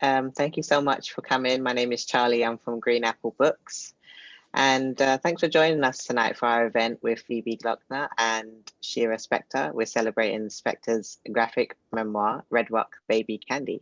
Thank you so much for coming. My name is Charlie. I'm from Green Apple Books. And thanks for joining us tonight for our event with Phoebe Gloeckner and Shira Spector. We're celebrating Spector's graphic memoir, Red Rock Baby Candy.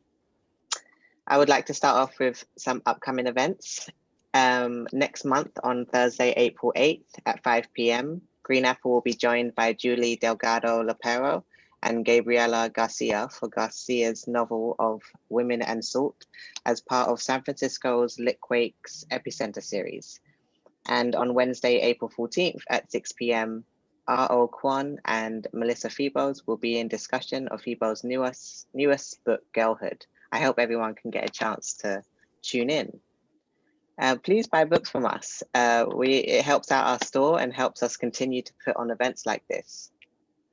I would like to start off with some upcoming events. Next month on Thursday, April 8th at 5 p.m., Green Apple will be joined by Julie Delgado Lapero and Gabriela Garcia for Garcia's novel of Women and Salt as part of San Francisco's Litquakes Epicenter series. And on Wednesday, April 14th at 6 p.m., R.O. Kwon and Melissa Febos will be in discussion of Febos' newest book, Girlhood. I hope everyone can get a chance to tune in. Please buy books from us. It helps out our store and helps us continue to put on events like this.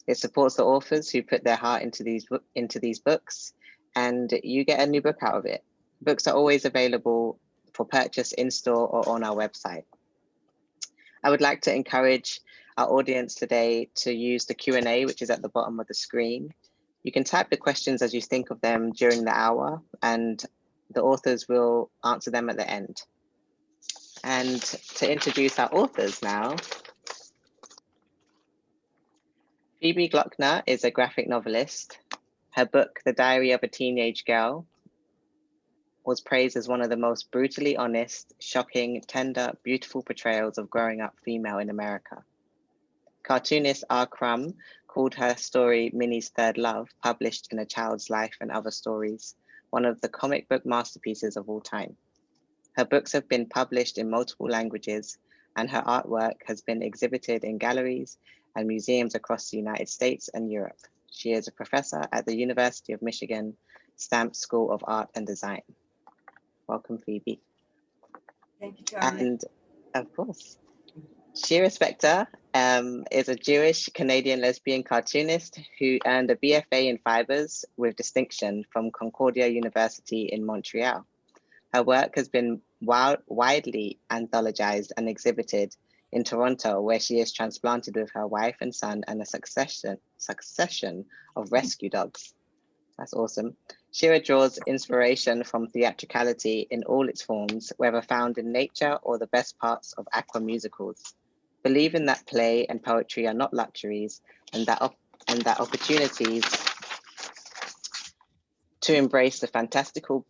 It supports the authors who put their heart into these books, and you get a new book out of it. Books are always available for purchase in-store or on our website. I would like to encourage our audience today to use the Q&A, which is at the bottom of the screen. You can type the questions as you think of them during the hour, and the authors will answer them at the end. And to introduce our authors now, Phoebe Gloeckner is a graphic novelist. Her book, The Diary of a Teenage Girl, was praised as one of the most brutally honest, shocking, tender, beautiful portrayals of growing up female in America. Cartoonist R. Crumb called her story Minnie's Third Love, published in A Child's Life and Other Stories, one of the comic book masterpieces of all time. Her books have been published in multiple languages, and her artwork has been exhibited in galleries and museums across the United States and Europe. She is a professor at the University of Michigan Stamp School of Art and Design. Welcome, Phoebe. Thank you, Charlie. And of course, Shira Spector is a Jewish Canadian lesbian cartoonist who earned a BFA in Fibers with distinction from Concordia University in Montreal. Her work has been widely anthologized and exhibited in Toronto, where she is transplanted with her wife and son and a succession of rescue dogs. That's awesome. Shira draws inspiration from theatricality in all its forms, whether found in nature or the best parts of aqua musicals. Believing that play and poetry are not luxuries, and that opportunities to embrace the fantastical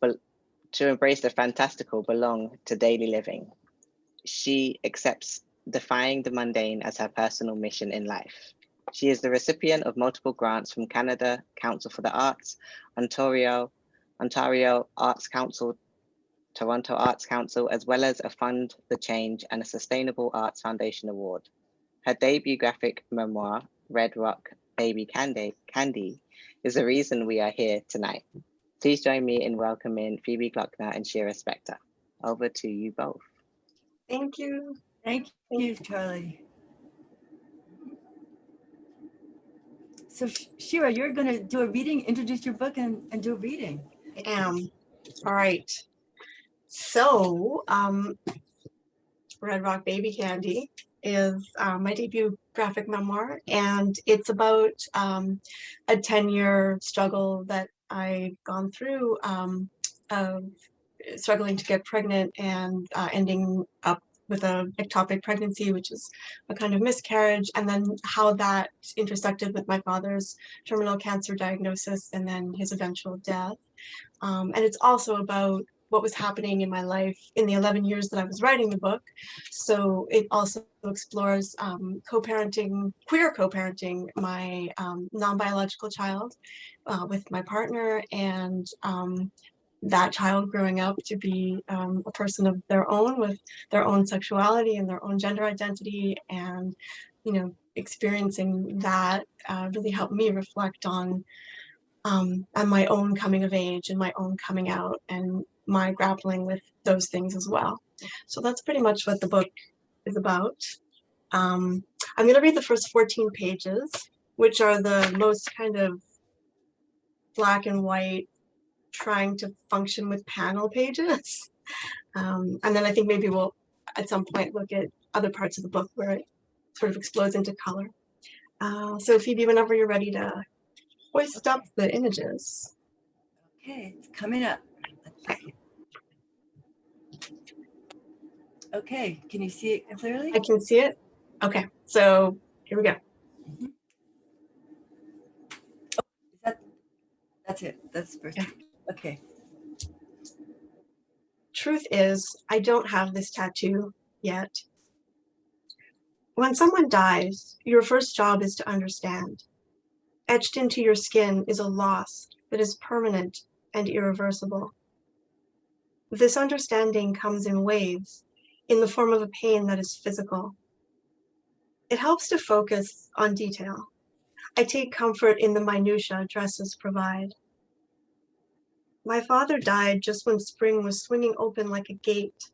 belong to daily living. She accepts defying the mundane as her personal mission in life. She is the recipient of multiple grants from Canada Council for the Arts, Ontario Arts Council, Toronto Arts Council, as well as a Fund the Change and a Sustainable Arts Foundation Award. Her debut graphic memoir, Red Rock Baby Candy, is the reason we are here tonight. Please join me in welcoming Phoebe Gloeckner and Shira Spector. Over to you both. Thank you. Thank you, Charlie. So Shira, you're going to do a reading, introduce your book and do a reading. I am. All right. So Red Rock Baby Candy is my debut graphic memoir, and it's about a 10-year struggle that I've gone through of struggling to get pregnant and ending up with an ectopic pregnancy, which is a kind of miscarriage, and then how that intersected with my father's terminal cancer diagnosis and then his eventual death. And it's also about what was happening in my life in the 11 years that I was writing the book. So it also explores queer co-parenting my non-biological child with my partner, and that child growing up to be a person of their own with their own sexuality and their own gender identity, and experiencing that really helped me reflect on my own coming of age and my own coming out and my grappling with those things as well. So that's pretty much what the book is about. I'm going to read the first 14 pages, which are the most kind of black and white, trying to function with panel pages. And then I think maybe we'll at some point look at other parts of the book where it sort of explodes into color. So Phoebe, whenever you're ready to hoist up the images. Okay, it's coming up. Let's Okay, can you see it clearly? I can see it. Okay, so here we go. Mhm. Oh, that's it. That's the first. Yeah. Okay. Truth is, I don't have this tattoo yet. When someone dies, your first job is to understand. Etched into your skin is a loss that is permanent and irreversible. This understanding comes in waves, in the form of a pain that is physical. It helps to focus on detail. I take comfort in the minutiae dresses provide. My father died just when spring was swinging open like a gate.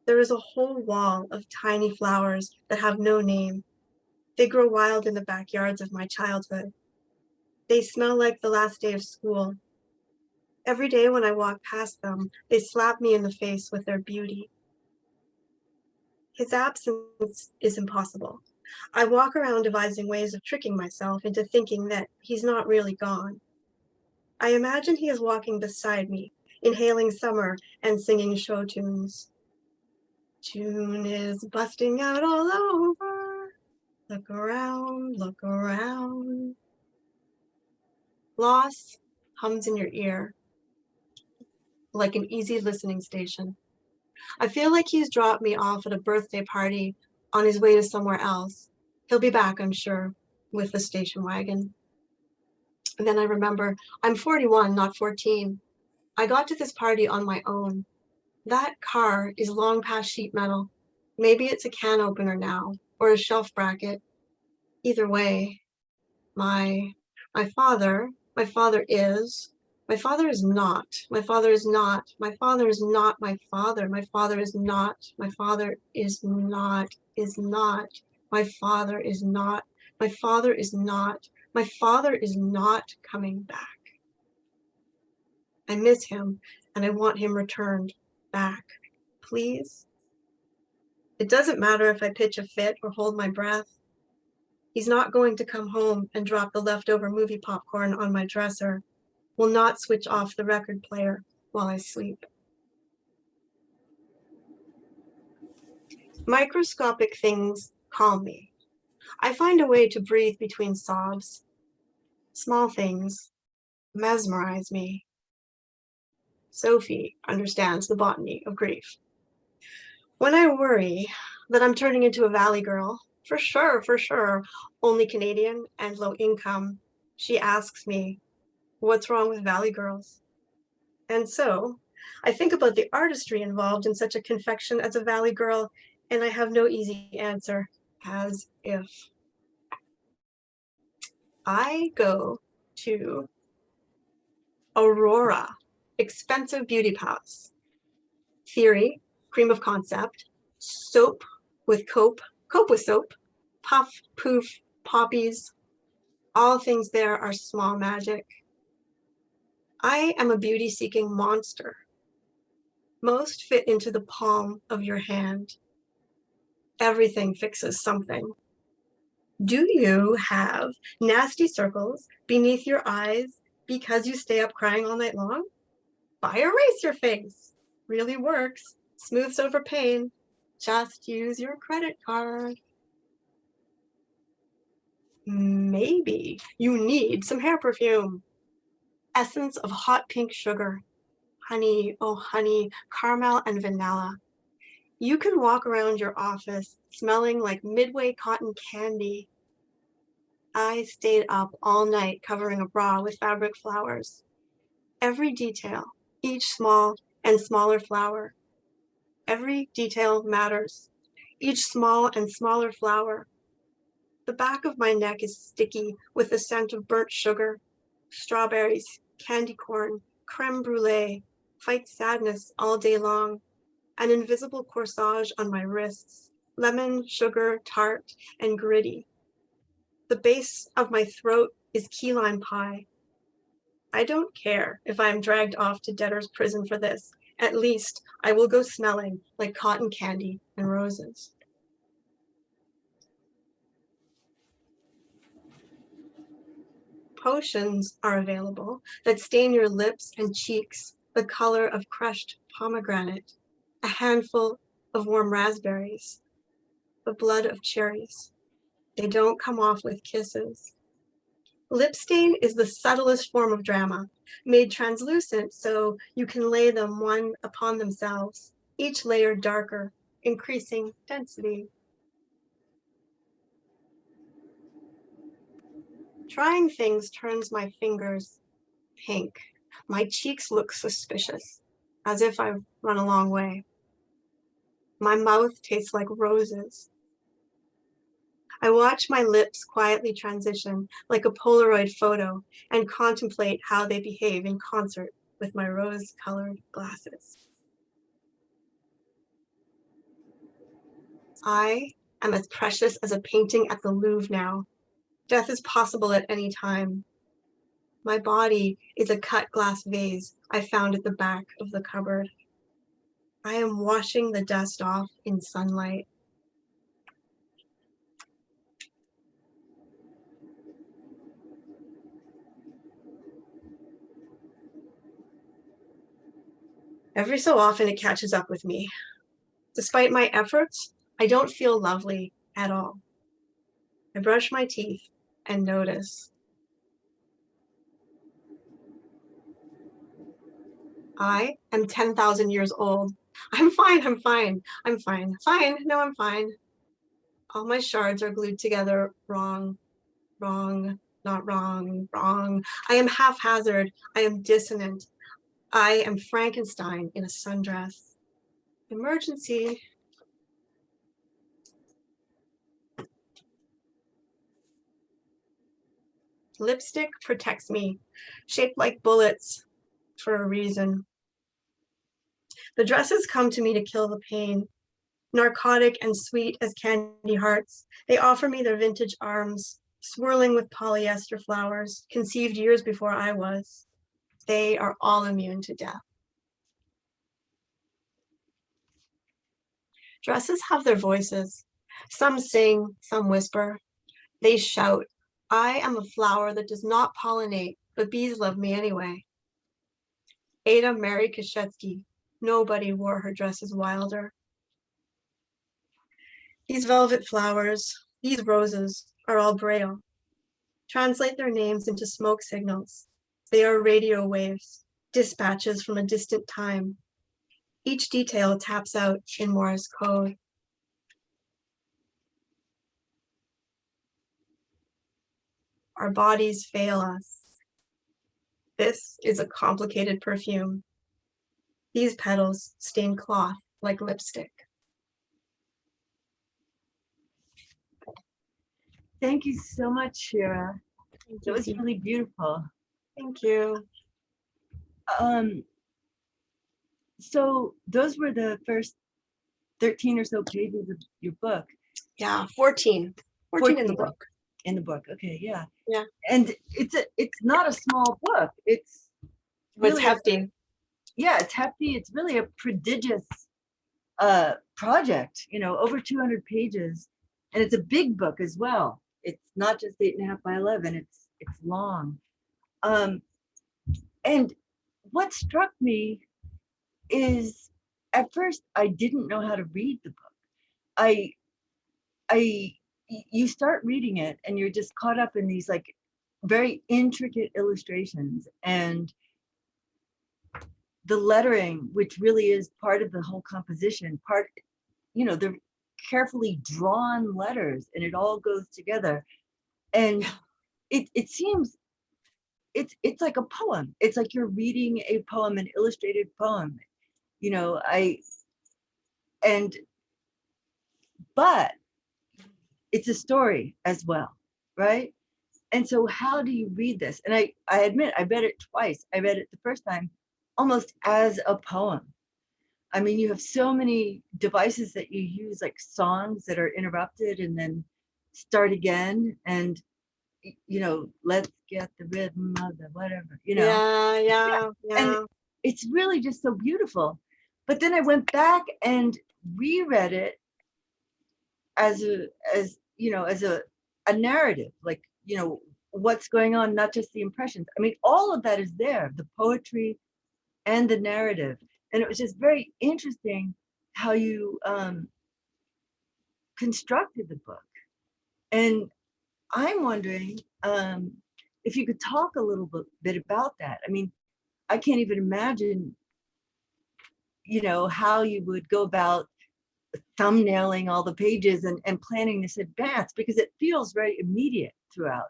There is a whole wall of tiny flowers that have no name. They grow wild in the backyards of my childhood. They smell like the last day of school. Every day when I walk past them, they slap me in the face with their beauty. His absence is impossible. I walk around devising ways of tricking myself into thinking that he's not really gone. I imagine he is walking beside me, inhaling summer and singing show tunes. June is busting out all over. Look around, look around. Loss hums in your ear like an easy listening station. I feel like he's dropped me off at a birthday party on his way to somewhere else. He'll be back, I'm sure, with the station wagon. And then I remember, I'm 41, not 14. I got to this party on my own. That car is long past sheet metal. Maybe it's a can opener now, or a shelf bracket. Either way, my father is, my father is not, my father is not, my father is not my father, my father is not, my father is not, my father is not, my father is not, my father is not coming back. I miss him and I want him returned back, please. It doesn't matter if I pitch a fit or hold my breath. He's not going to come home and drop the leftover movie popcorn on my dresser, will not switch off the record player while I sleep. Microscopic things calm me. I find a way to breathe between sobs. Small things mesmerize me. Sophie understands the botany of grief. When I worry that I'm turning into a valley girl, for sure, only Canadian and low income, she asks me, what's wrong with valley girls? And so I think about the artistry involved in such a confection as a valley girl, and I have no easy answer, as if. I go to Aurora, expensive beauty palace. Theory, cream of concept, soap with cope with soap, puff, poof, poppies. All things there are small magic. I am a beauty-seeking monster. Most fit into the palm of your hand. Everything fixes something. Do you have nasty circles beneath your eyes because you stay up crying all night long? Buy Erase Your Face. Really works. Smooths over pain. Just use your credit card. Maybe you need some hair perfume. Essence of hot pink sugar. Honey, oh honey, caramel and vanilla. You can walk around your office smelling like Midway cotton candy. I stayed up all night covering a bra with fabric flowers. Every detail, each small and smaller flower. Every detail matters. Each small and smaller flower. The back of my neck is sticky with the scent of burnt sugar, strawberries, candy corn, creme brulee, fight sadness all day long. An invisible corsage on my wrists, lemon, sugar, tart, and gritty. The base of my throat is key lime pie. I don't care if I am dragged off to debtor's prison for this. At least I will go smelling like cotton candy and roses. Potions are available that stain your lips and cheeks the color of crushed pomegranate, a handful of warm raspberries, the blood of cherries. They don't come off with kisses. Lip stain is the subtlest form of drama, made translucent so you can lay them one upon themselves, each layer darker, increasing density. Trying things turns my fingers pink. My cheeks look suspicious, as if I've run a long way. My mouth tastes like roses. I watch my lips quietly transition like a Polaroid photo and contemplate how they behave in concert with my rose-colored glasses. I am as precious as a painting at the Louvre now. Death is possible at any time. My body is a cut glass vase I found at the back of the cupboard. I am washing the dust off in sunlight. Every so often it catches up with me. Despite my efforts, I don't feel lovely at all. I brush my teeth and notice. I am 10,000 years old. I'm fine, I'm fine, I'm fine, fine, no, I'm fine. All my shards are glued together wrong, wrong, not wrong, wrong. I am haphazard, I am dissonant. I am Frankenstein in a sundress. Emergency. Lipstick protects me, shaped like bullets for a reason. The dresses come to me to kill the pain. Narcotic and sweet as candy hearts, they offer me their vintage arms, swirling with polyester flowers, conceived years before I was. They are all immune to death. Dresses have their voices. Some sing, some whisper. They shout, I am a flower that does not pollinate, but bees love me anyway. Ada Mary Kashetsky, nobody wore her dresses wilder. These velvet flowers, these roses, are all Braille. Translate their names into smoke signals. They are radio waves, dispatches from a distant time. Each detail taps out in Morse code. Our bodies fail us. This is a complicated perfume. These petals stain cloth like lipstick. Thank you so much, Shira. That was really beautiful. Thank you. So those were the first 13 or so pages of your book. Yeah, 14. 14 in the book. In the book, okay, yeah. Yeah. And it's not a small book. It's really hefty. Yeah, it's hefty. It's really a prodigious project, you know, over 200 pages. And it's a big book as well. It's not just 8.5 by 11, it's long. And what struck me is at first I didn't know how to read the book. You start reading it and you're just caught up in these like very intricate illustrations and the lettering, which really is part of the whole composition, you know, they're carefully drawn letters and it all goes together. And it seems it's like a poem. It's like you're reading a poem, an illustrated poem, you know, but it's a story as well, right? And so how do you read this? And I admit, I read it twice. I read it the first time almost as a poem. I mean, you have so many devices that you use, like songs that are interrupted and then start again. And, you know, let's get the rhythm of the whatever, you know. Yeah. And it's really just so beautiful. But then I went back and reread it as a narrative, like, you know, what's going on, not just the impressions. I mean, all of that is there, the poetry, and the narrative. And it was just very interesting how you constructed the book. And I'm wondering if you could talk a little bit about that. I mean, I can't even imagine, you know, how you would go about thumbnailing all the pages and planning this advance, because it feels very immediate throughout.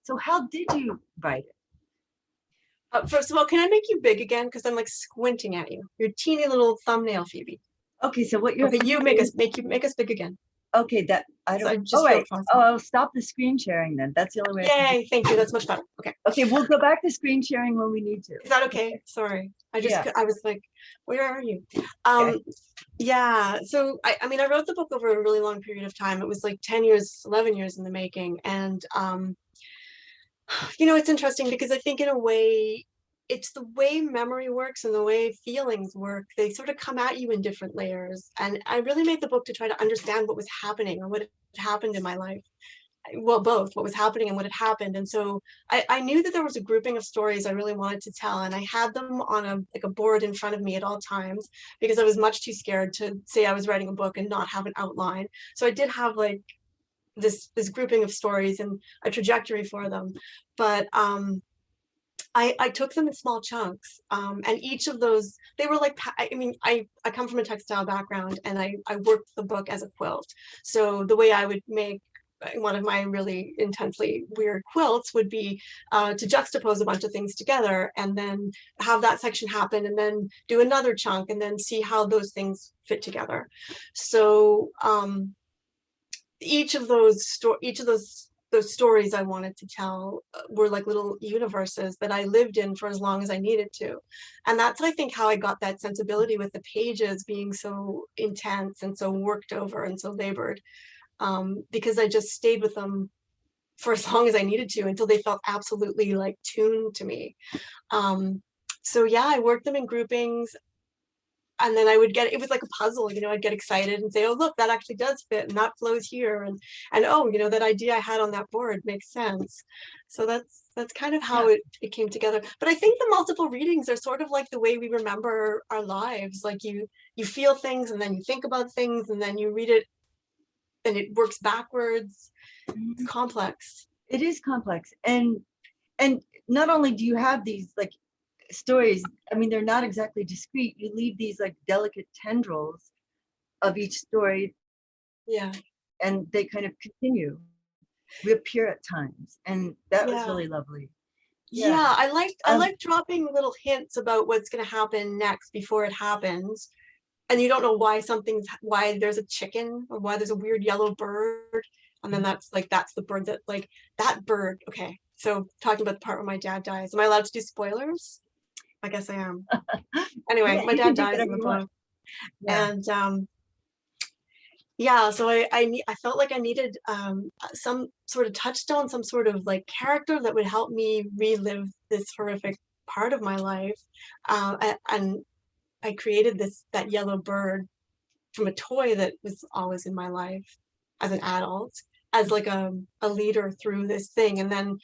So how did you write it? First of all, can I make you big again? Because I'm like squinting at you. Your teeny little thumbnail, Phoebe. Okay, so what you're Okay, you make us big again. okay, that I So I don't. just Oh, feel right. possible. Oh, I'll stop the screen sharing then. That's the only way. Yay! Thank you. That's much better. Okay. Okay, we'll go back to screen sharing when we need to. Is that okay? Sorry. Yeah. I was like, where are you? Okay. Yeah. So I mean, I wrote the book over a really long period of time. It was like 10 years, 11 years in the making. And you know, it's interesting because I think in a way, it's the way memory works and the way feelings work. They sort of come at you in different layers. And I really made the book to try to understand what was happening or what had happened in my life. Well, both what was happening and what had happened. And so I knew that there was a grouping of stories I really wanted to tell, and I had them on a board in front of me at all times because I was much too scared to say I was writing a book and not have an outline. So I did have like this grouping of stories and a trajectory for them, but I took them in small chunks, and each of those, they were like, I mean, I come from a textile background, and I worked the book as a quilt. So the way I would make one of my really intensely weird quilts would be to juxtapose a bunch of things together and then have that section happen and then do another chunk and then see how those things fit together. So each of those stories I wanted to tell were like little universes that I lived in for as long as I needed to. And that's, I think, how I got that sensibility with the pages being so intense and so worked over and so labored, because I just stayed with them for as long as I needed to until they felt absolutely like tuned to me. So yeah, I worked them in groupings. And then I would get, it was like a puzzle, you know, I'd get excited and say, oh, look, that actually does fit and that flows here. And oh, you know, that idea I had on that board makes sense. So that's kind of how it came together. But I think the multiple readings are sort of like the way we remember our lives. Like you feel things and then you think about things and then you read it and it works backwards. It's complex. It is complex. And not only do you have these like stories, I mean, they're not exactly discrete. You leave these like delicate tendrils of each story. Yeah. And they kind of continue, reappear at times. And that was really lovely. Yeah, I like dropping little hints about what's going to happen next before it happens. And you don't know why there's a chicken or why there's a weird yellow bird. And then that's the bird that bird. Okay. So talking about the part where my dad dies, am I allowed to do spoilers? I guess I am. Anyway, Yeah, my dad dies in the book. Yeah. And yeah, so I felt like I needed some sort of touchstone, some sort of like character that would help me relive this horrific part of my life. And I created that yellow bird from a toy that was always in my life as an adult, as like a leader through this thing. And then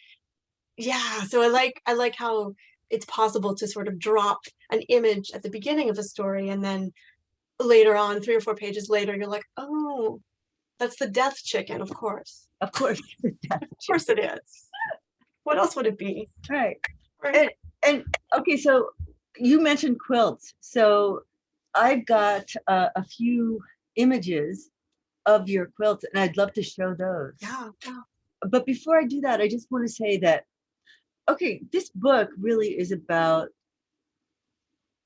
yeah, so I like how it's possible to sort of drop an image at the beginning of a story and then later on, 3 or 4 pages later, you're like, oh, that's the death chicken, of course. Of course. Of course it is. What else would it be? Right. And okay, so you mentioned quilts. So I've got a few images of your quilts and I'd love to show those. Yeah. But before I do that, I just want to say that, okay, this book really is about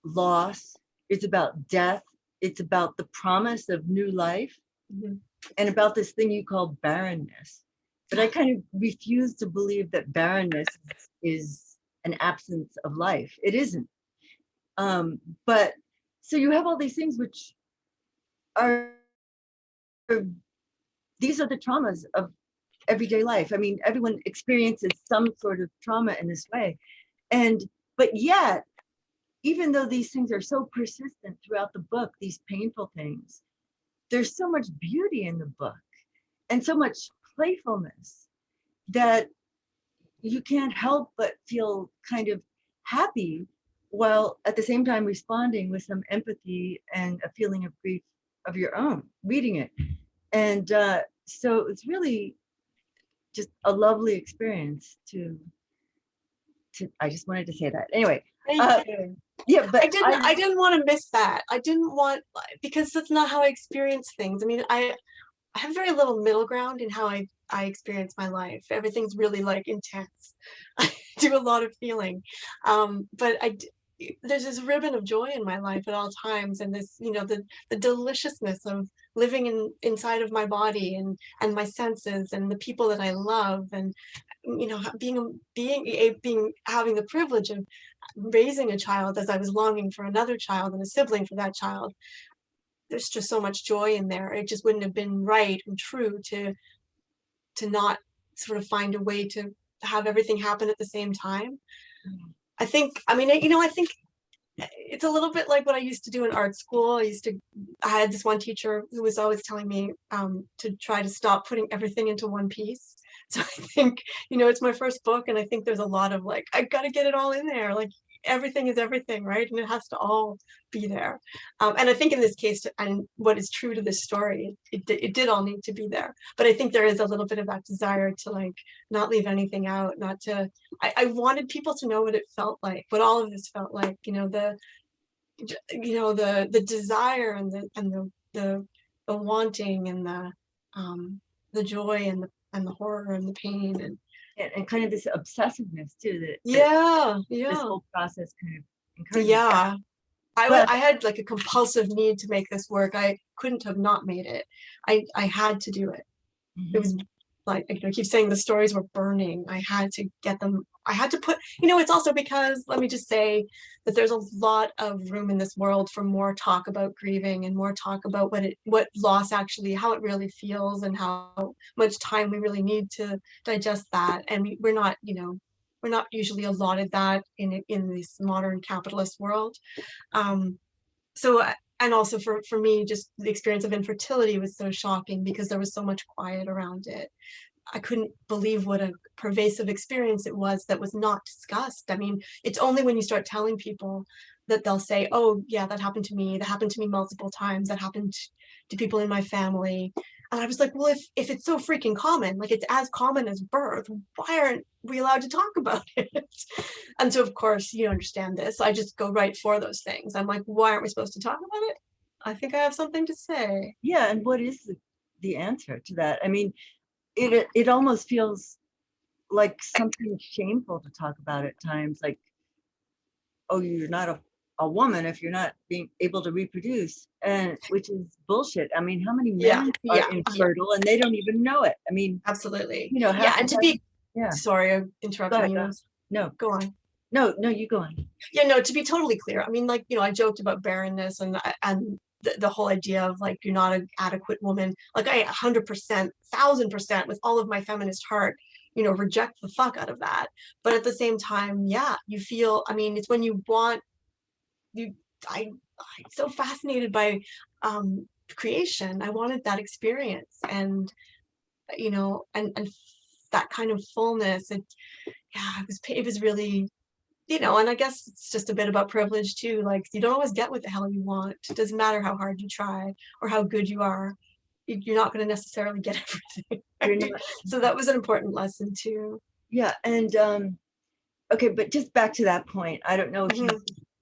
loss. It's about death. It's about the promise of new life, and about this thing you call barrenness. But I kind of refuse to believe that barrenness is an absence of life. It isn't. But so you have all these things which are, these are the traumas of everyday life. I mean, everyone experiences some sort of trauma in this way. But yet, even though these things are so persistent throughout the book, these painful things, there's so much beauty in the book and so much playfulness that you can't help but feel kind of happy while at the same time responding with some empathy and a feeling of grief of your own, reading it. And so it's really just a lovely experience to I just wanted to say that. Anyway, Thank you. yeah, but I didn't want to miss that. I didn't want, because that's not how I experience things. I mean, I have very little middle ground in how I experience my life. Everything's really like intense. I do a lot of feeling. But there's this ribbon of joy in my life at all times, and this, you know, the deliciousness of living inside of my body and my senses and the people that I love, and you know, having the privilege of raising a child as I was longing for another child and a sibling for that child. There's just so much joy in there. It just wouldn't have been right and true to not sort of find a way to have everything happen at the same time. I think, I mean, you know, I think it's a little bit like what I used to do in art school. I had this one teacher who was always telling me to try to stop putting everything into one piece. So I think, you know, it's my first book, and I think there's a lot of like, I got to get it all in there. Like, everything is everything, right? And it has to all be there. And I think in this case, and what is true to this story, it did all need to be there. But I think there is a little bit of that desire to like not leave anything out, not to, I wanted people to know what it felt like, what all of this felt like, you know, the desire and the wanting and the joy and the horror and the pain and kind of this obsessiveness too, that this whole process kind of encourages. Yeah. I had like a compulsive need to make this work. I couldn't have not made it. I had to do it. Mm-hmm. It was like, I keep saying the stories were burning. I had to get them. I had to put, you know, it's also because, let me just say that there's a lot of room in this world for more talk about grieving and more talk about what loss actually, how it really feels, and how much time we really need to digest that. And we're not, you know, we're not usually allotted that in this modern capitalist world. So, and also for me, just the experience of infertility was so shocking because there was so much quiet around it. I couldn't believe what a pervasive experience it was that was not discussed. I mean, it's only when you start telling people that they'll say, oh yeah, that happened to me. That happened to me multiple times. That happened to people in my family. And I was like, well, if it's so freaking common, like it's as common as birth, why aren't we allowed to talk about it? And so, of course, you understand this. I just go right for those things. I'm like, why aren't we supposed to talk about it? I think I have something to say. Yeah, and what is the answer to that? I mean, it almost feels like something shameful to talk about at times, like, oh, you're not a woman if you're not being able to reproduce, and which is bullshit. I mean, how many men are infertile and they don't even know it? I mean, absolutely. You know, and to be sorry, I'm interrupting you. No, go on. No, you go on. Yeah, no, to be totally clear, I mean, like, you know, I joked about barrenness and the whole idea of like, you're not an adequate woman. Like, I 100%, 1000% with all of my feminist heart, you know, reject the fuck out of that. But at the same time, yeah, you feel, I mean, it's when you want, I'm so fascinated by creation. I wanted that experience, and you know, and that kind of fullness. It was really, you know, and I guess it's just a bit about privilege too. Like, you don't always get what the hell you want. It doesn't matter how hard you try or how good you are. You're not going to necessarily get everything. Right? So that was an important lesson too. Yeah, and okay, but just back to that point. I don't know if you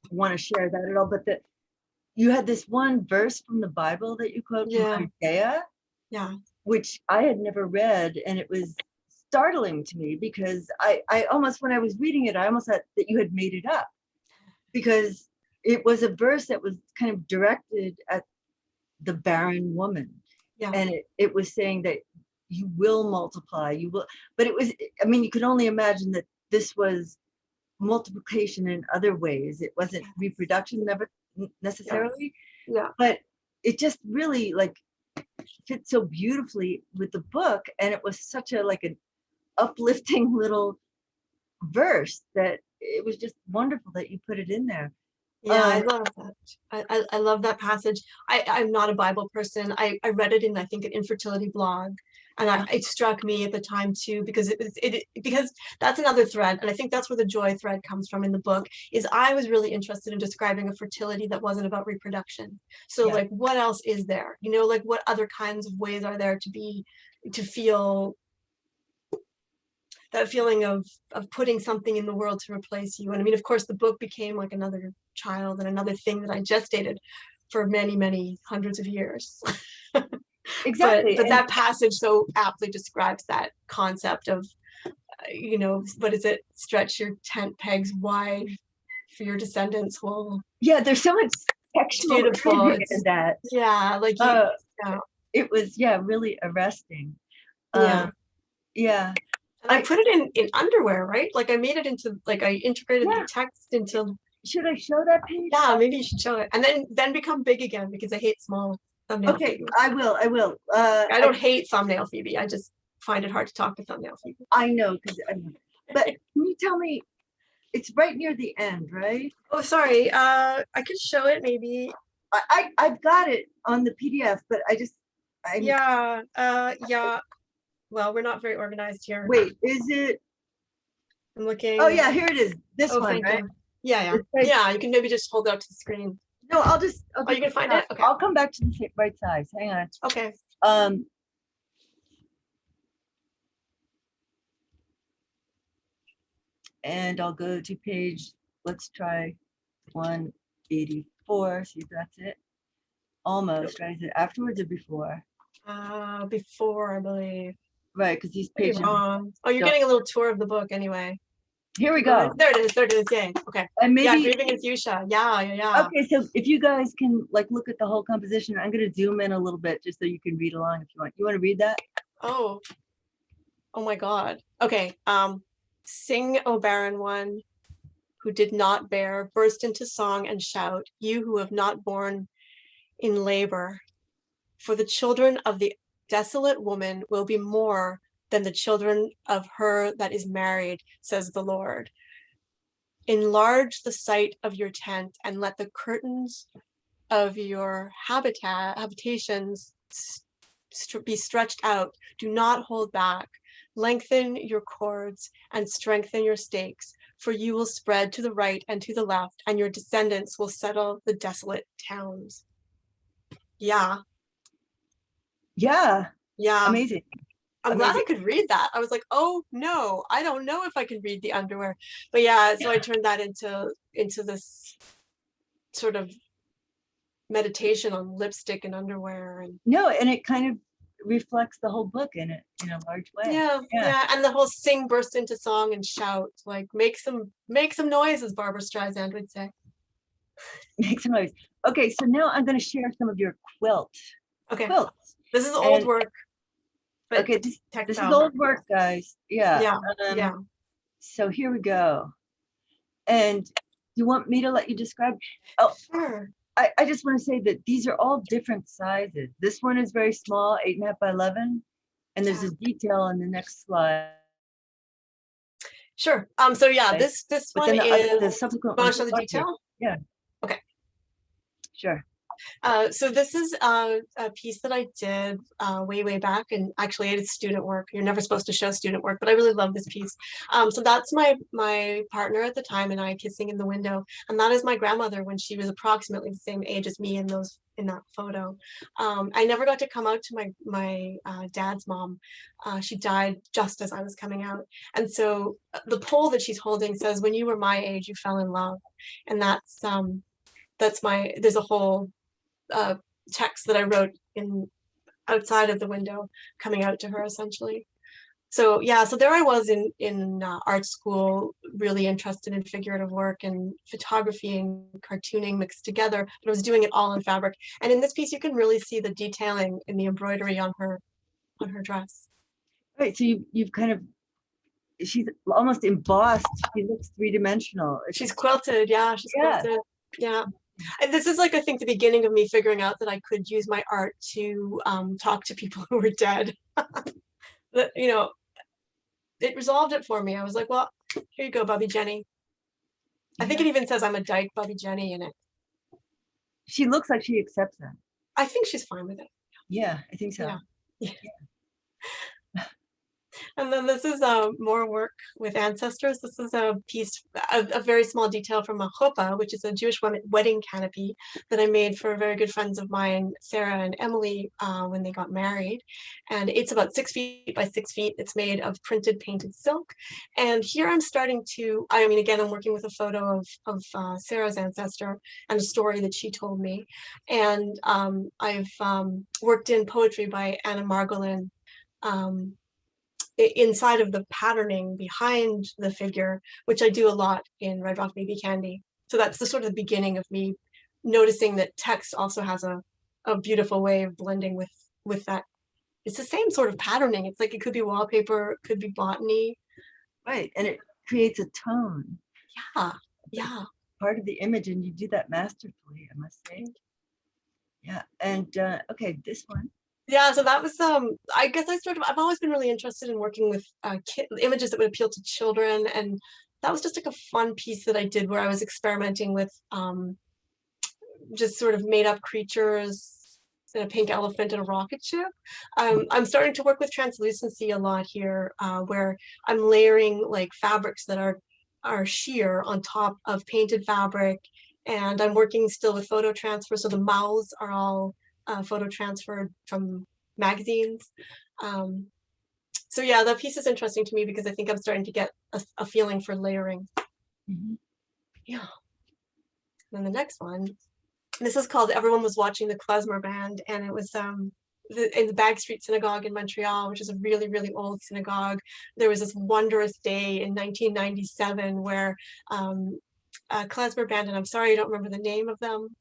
want to share that at all, but that you had this one verse from the Bible that you quote from Isaiah, which I had never read, and it was startling to me because I almost, when I was reading it, I almost thought that you had made it up, because it was a verse that was kind of directed at the barren woman. And it was saying that you will multiply, you will, but it was, I mean, you could only imagine that this was multiplication in other ways. It wasn't reproduction, never necessarily. But it just really like fit so beautifully with the book, and it was such a like an uplifting little verse that it was just wonderful that you put it in there. I love that. I love that passage. I'm not a Bible person. I read it in, I think, an infertility blog, And it struck me at the time too, because because that's another thread, and I think that's where the joy thread comes from in the book. Is I was really interested in describing a fertility that wasn't about reproduction. So like, what else is there? You know, like what other kinds of ways are there to feel that feeling of putting something in the world to replace you. And I mean, of course, the book became like another child and another thing that I gestated for many, many hundreds of years. Exactly. But that passage so aptly describes that concept of, you know, what is it? Stretch your tent pegs wide for your descendants will. Yeah, there's so much sexual beautiful in that. Yeah, like it was really arresting. Yeah. Yeah. And I put it in underwear, right? Like I made it into, like I integrated the text into. Should I show that page? Yeah, maybe you should show it. And then become big again, because I hate small thumbnail Okay, Phoebe. I will. I don't hate thumbnail Phoebe. I just find it hard to talk to thumbnail Phoebe. I know, but can you tell me, it's right near the end, right? Oh, sorry. I could show it maybe. I've got it on the PDF, but yeah. Well, we're not very organized here. Wait, is it? I'm looking. Oh yeah, here it is. This one, right? You. Yeah. You can maybe just hold it up to the screen. No, I'll just. Oh, you can find it? Okay. I'll come back to the right size. Hang on. Okay. And I'll go to page, let's try 184, see if that's it. Almost, right? Is it afterwards or before? Before, I believe. Right, because these pages. Wrong. Oh, you're getting a little tour of the book anyway. Here we go. There it is. Yay. Okay. And maybe, grieving in fuchsia. Yeah. Okay, so if you guys can like look at the whole composition, I'm going to zoom in a little bit just so you can read along if you want. You want to read that? Oh my God. Okay. Sing, O barren one, who did not bear, burst into song and shout, you who have not borne in labor. For the children of the desolate woman will be more than the children of her that is married, says the Lord. Enlarge the site of your tent and let the curtains of your habitations be stretched out. Do not hold back. Lengthen your cords and strengthen your stakes, for you will spread to the right and to the left, and your descendants will settle the desolate towns. Yeah. Amazing. I'm glad I could read that. I was like, oh no, I don't know if I can read the underwear. But yeah, so I turned that into this sort of meditation on lipstick and underwear. And it kind of reflects the whole book in a large way. Yeah. And the whole sing, burst into song and shout, like make some noise, as Barbara Streisand would say. Make some noise. Okay, so now I'm going to share some of your quilts. This is old work. Okay, this is old work, guys. Yeah. So here we go. And you want me to let you describe? Oh, sure. I just want to say that these are all different sizes. This one is very small, 8.5 by 11, and there's a detail on the next slide. Sure. So yeah, this one is the subsequent. Want to show the detail? Yeah. Okay. Sure. So this is a piece that I did way back, and actually it's student work. You're never supposed to show student work, but I really love this piece. So that's my partner at the time and I kissing in the window, and that is my grandmother when she was approximately the same age as me in that photo. I never got to come out to my dad's mom. She died just as I was coming out, and so the pole that she's holding says, "When you were my age, you fell in love," and that's there's a whole text that I wrote outside of the window coming out to her, essentially. So yeah, so there I was in art school, really interested in figurative work and photography and cartooning mixed together, but I was doing it all in fabric. And in this piece you can really see the detailing in the embroidery on her dress. Right, so you've kind of, she's almost embossed. She looks three-dimensional. She's quilted. Quilted. Yeah. And this is like, I think, the beginning of me figuring out that I could use my art to talk to people who were dead. That, it resolved it for me. I was like, well, here you go, Bobby Jenny. I think it even says I'm a dyke, Bobby Jenny, in it. She looks like she accepts that. I think she's fine with it. Yeah, I think so. Yeah. And then this is more work with ancestors. This is a piece, a very small detail from a chuppah, which is a Jewish wedding canopy that I made for very good friends of mine, Sarah and Emily, when they got married. And it's about 6 feet by 6 feet. It's made of printed painted silk. And here I'm starting to, I mean, again, I'm working with a photo of Sarah's ancestor and a story that she told me. And I've worked in poetry by Anna Margolin, inside of the patterning behind the figure, which I do a lot in Red Rock Baby Candy. So that's the sort of the beginning of me noticing that text also has a beautiful way of blending with that. It's the same sort of patterning. It's like it could be wallpaper, it could be botany. Right, and it creates a tone. Yeah, yeah. Part of the image, and you do that masterfully, I must say. Yeah, and okay, this one. Yeah, so that was I guess I've always been really interested in working with images that would appeal to children, and that was just like a fun piece that I did where I was experimenting with just sort of made up creatures and a pink elephant and a rocket ship. I'm starting to work with translucency a lot here, where I'm layering like fabrics that are sheer on top of painted fabric, and I'm working still with photo transfer, so the mouths are all photo transferred from magazines. So yeah, that piece is interesting to me because I think I'm starting to get a feeling for layering. Mm-hmm. Yeah. And then the next one, this is called Everyone Was Watching the Klezmer Band, and it was in the Bag Street Synagogue in Montreal, which is a really, really old synagogue. There was this wondrous day in 1997 where Klezmer band, and I'm sorry I don't remember the name of them,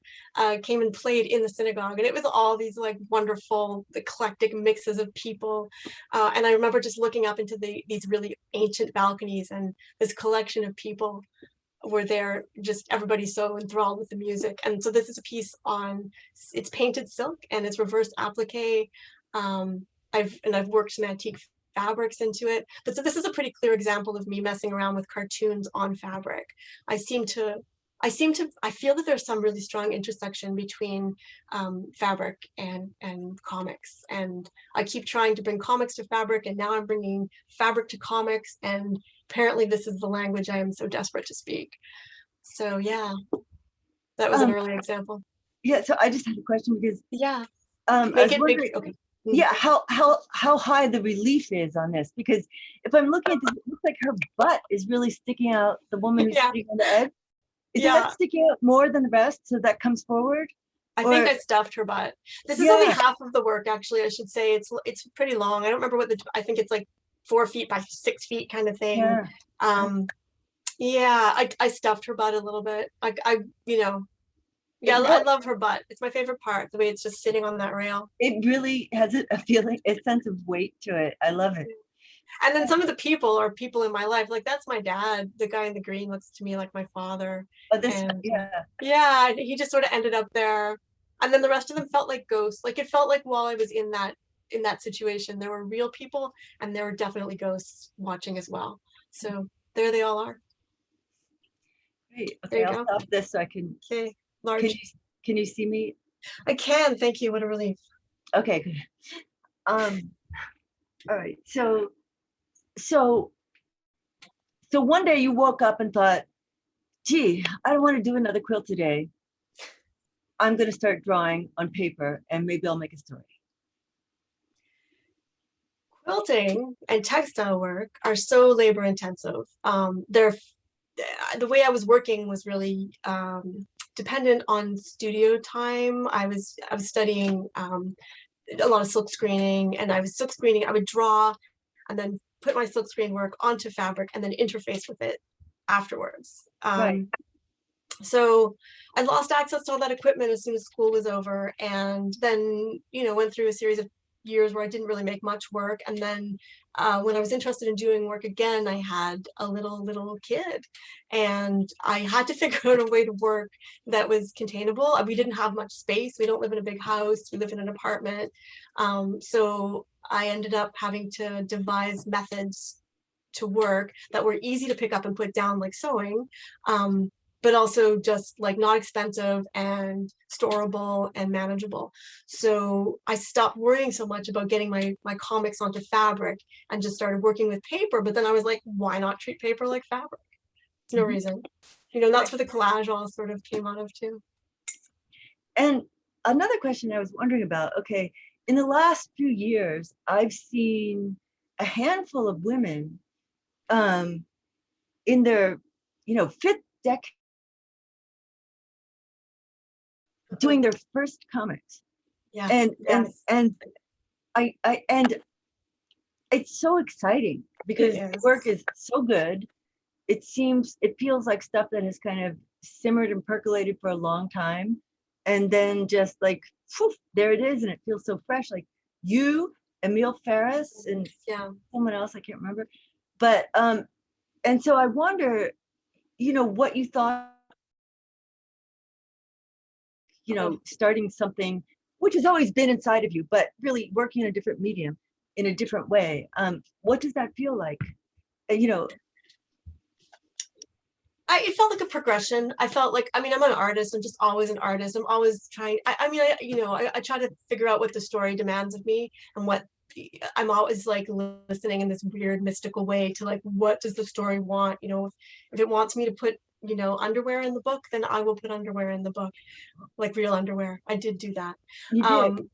came and played in the synagogue, and it was all these like wonderful eclectic mixes of people, and I remember just looking up into these really ancient balconies, and this collection of people were there, just everybody so enthralled with the music. And so this is a piece on, it's painted silk and it's reverse applique. I've worked some antique fabrics into it, but so this is a pretty clear example of me messing around with cartoons on fabric. I feel that there's some really strong intersection between fabric and comics, and I keep trying to bring comics to fabric, and now I'm bringing fabric to comics, and apparently this is the language I am so desperate to speak. So yeah, that was an early example. Yeah, so I just had a question because yeah, I was wondering, okay. Yeah, how high the relief is on this, because if I'm looking at this, it looks like her butt is really sticking out. The woman who's sitting on the edge, is that sticking out more than the rest, so that comes forward? I think I stuffed her butt. This is only half of the work, actually. I should say it's pretty long. I don't remember what I think it's like 4 feet by 6 feet kind of thing. Yeah. I stuffed her butt a little bit. I love her butt. It's my favorite part, the way it's just sitting on that rail. It really has a sense of weight to it. I love it. And then some of the people are people in my life. Like that's my dad. The guy in the green looks to me like my father. Oh, He just sort of ended up there. And then the rest of them felt like ghosts. Like it felt like while I was in that situation, there were real people and there were definitely ghosts watching as well. So there they all are. Great. Okay, I'll stop this so I can. Okay. Large. Can you see me? I can. Thank you. What a relief. Okay, good. All right. So one day you woke up and thought, gee, I don't want to do another quilt today. I'm going to start drawing on paper and maybe I'll make a story. Quilting and textile work are so labor intensive. The way I was working was really dependent on studio time. I was studying a lot of silk screening, and I would draw and then put my silk screen work onto fabric and then interface with it afterwards. So I lost access to all that equipment as soon as school was over, and then went through a series of years where I didn't really make much work. And then when I was interested in doing work again, I had a little kid, and I had to figure out a way to work that was containable. We didn't have much space. We don't live in a big house. We live in an apartment. So I ended up having to devise methods to work that were easy to pick up and put down, like sewing, but also just like not expensive and storable and manageable. So I stopped worrying so much about getting my comics onto fabric and just started working with paper. But then I was like, why not treat paper like fabric? No reason. You know, that's where the collage all sort of came out of too. And another question I was wondering about, okay, in the last few years, I've seen a handful of women in their, fifth decade doing their first comics. Yeah. And and it's so exciting because the work is so good. It feels like stuff that has kind of simmered and percolated for a long time. And then just like, whew, there it is. And it feels so fresh. Like you, Emile Ferris, and someone else, I can't remember. But, and so I wonder, what you thought, starting something, which has always been inside of you, but really working in a different medium, in a different way. What does that feel like? It felt like a progression. I felt like, I mean, I'm an artist. I'm just always an artist. I'm always trying. I try to figure out what the story demands of me, and what I'm always like listening in this weird mystical way to like, what does the story want? If it wants me to put, underwear in the book, then I will put underwear in the book, like real underwear. I did do that. You did.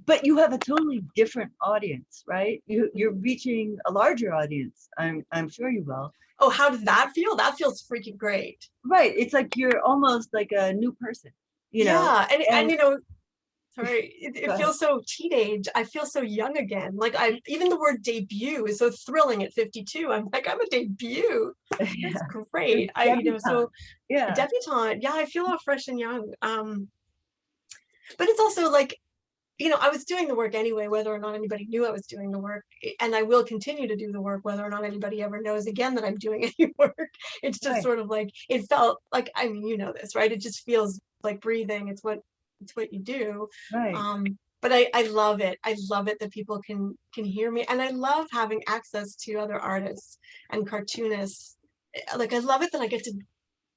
But you have a totally different audience, right? You're reaching a larger audience. I'm sure you will. Oh, how does that feel? That feels freaking great. Right. It's like you're almost like a new person, Yeah. And sorry, it feels so teenage. I feel so young again. Like even the word debut is so thrilling at 52. I'm like, I'm a debut. It's great. Debutante. Yeah, I feel all fresh and young. But it's also like, I was doing the work anyway, whether or not anybody knew I was doing the work. And I will continue to do the work, whether or not anybody ever knows again that I'm doing any work. It's just sort of like, it felt like, I mean, you know this, right? It just feels like breathing. It's what you do. Right. But I love it. I love it that people can hear me. And I love having access to other artists and cartoonists. Like, I love it that I get to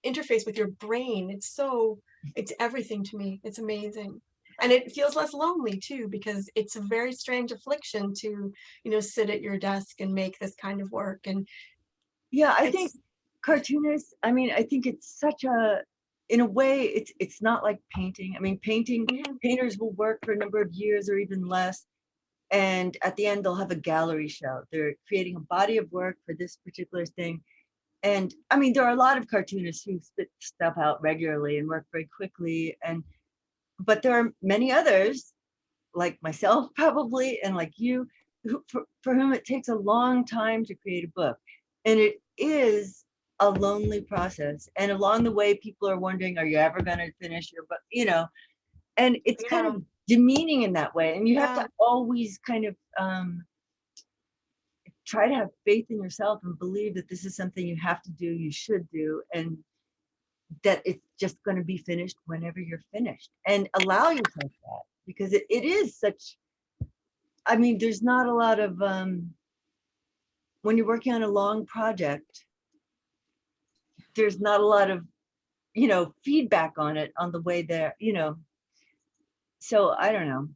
interface with your brain. It's everything to me. It's amazing. And it feels less lonely too, because it's a very strange affliction to, sit at your desk and make this kind of work. And yeah, I think cartoonists, I mean, I think it's such in a way, it's not like painting. I mean, painters will work for a number of years or even less. And at the end, they'll have a gallery show. They're creating a body of work for this particular thing. And I mean, there are a lot of cartoonists who spit stuff out regularly and work very quickly. But there are many others, like myself probably, and like you, for whom it takes a long time to create a book. And it is a lonely process. And along the way, people are wondering, are you ever going to finish your book? And it's kind of demeaning in that way. And you have to always kind of try to have faith in yourself and believe that this is something you have to do, you should do, and that it's just going to be finished whenever you're finished, and allow yourself that, because it is such, I mean, there's not a lot of, when you're working on a long project, there's not a lot of, feedback on it on the way there, so I don't know.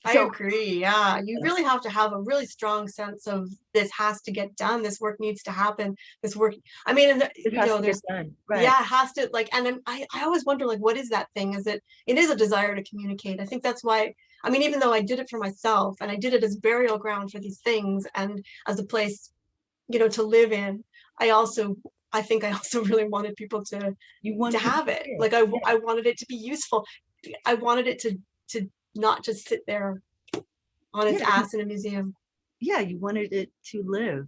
I agree. Yeah, you really have to have a really strong sense of this has to get done. This work needs to happen. This work. I mean, there's done. Right. Yeah, it has to. Like, and I always wonder, like, what is that thing? It is a desire to communicate. I think that's why. I mean, even though I did it for myself and I did it as burial ground for these things and as a place, to live in, I think I also really wanted people to have it. Like, I wanted it to be useful. I wanted it to not just sit there on its ass in a museum. Yeah, you wanted it to live.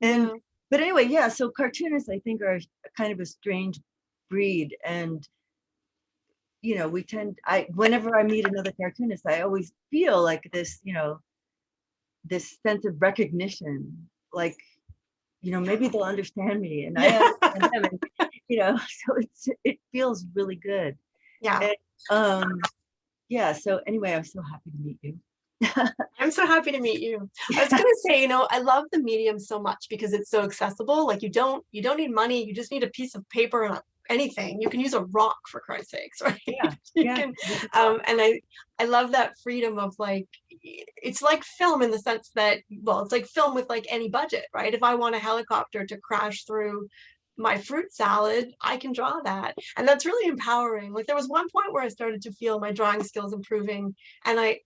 And but anyway, so cartoonists, I think, are kind of a strange breed. And whenever I meet another cartoonist, I always feel like this, this sense of recognition, like, maybe they'll understand me and I understand them. And, so it feels really good. Yeah. And, so anyway, I was so happy to meet you. I'm so happy to meet you. I was gonna say, I love the medium so much because it's so accessible. Like, you don't need money. You just need a piece of paper anything. You can use a rock, for Christ's sakes, right? Yeah, You yeah. can, and I love that freedom of like, it's like film in the sense that, well, it's like film with like any budget, right? If I want a helicopter to crash through my fruit salad, I can draw that. And that's really empowering. Like there was one point where I started to feel my drawing skills improving. And I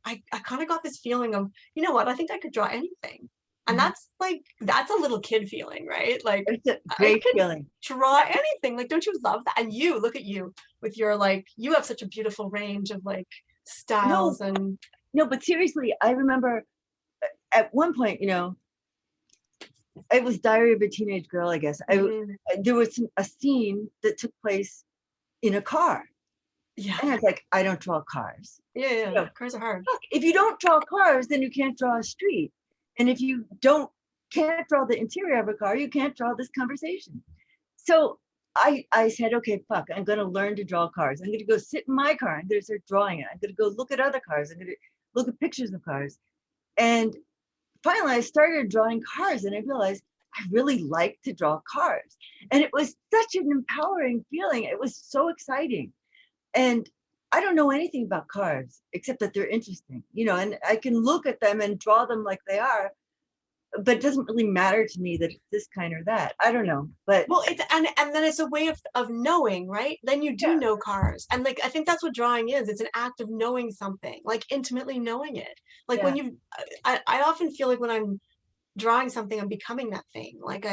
kind of got this feeling of, you know what, I think I could draw anything. And that's a little kid feeling, right? Like It's a I great could feeling. draw anything. Like, don't you love that? And you, look at you with your like, you have such a beautiful range of like styles. And No, but seriously, I remember at one point, you know, it was Diary of a Teenage Girl, I guess. There was a scene that took place in a car. yeah, And I was like, I don't draw cars. yeah, You know, cars are hard. look, if you don't draw cars, then you can't draw a street. And if you can't draw the interior of a car, you can't draw this conversation. So I said, okay, fuck, I'm going to learn to draw cars. I'm going to go sit in my car. I'm going to start drawing it. I'm going to go look at other cars. I'm going to look at pictures of cars. And finally, I started drawing cars and I realized I really like to draw cars. And it was such an empowering feeling. It was so exciting. And I don't know anything about cars except that they're interesting, you know, and I can look at them and draw them like they are, but it doesn't really matter to me that it's this kind or that. I don't know, but well, it's and then it's a way of knowing, right? Then you do know cars, and like I think that's what drawing is. It's an act of knowing something, like intimately knowing it. Like when you, I often feel like when I'm drawing something, I'm becoming that thing. Like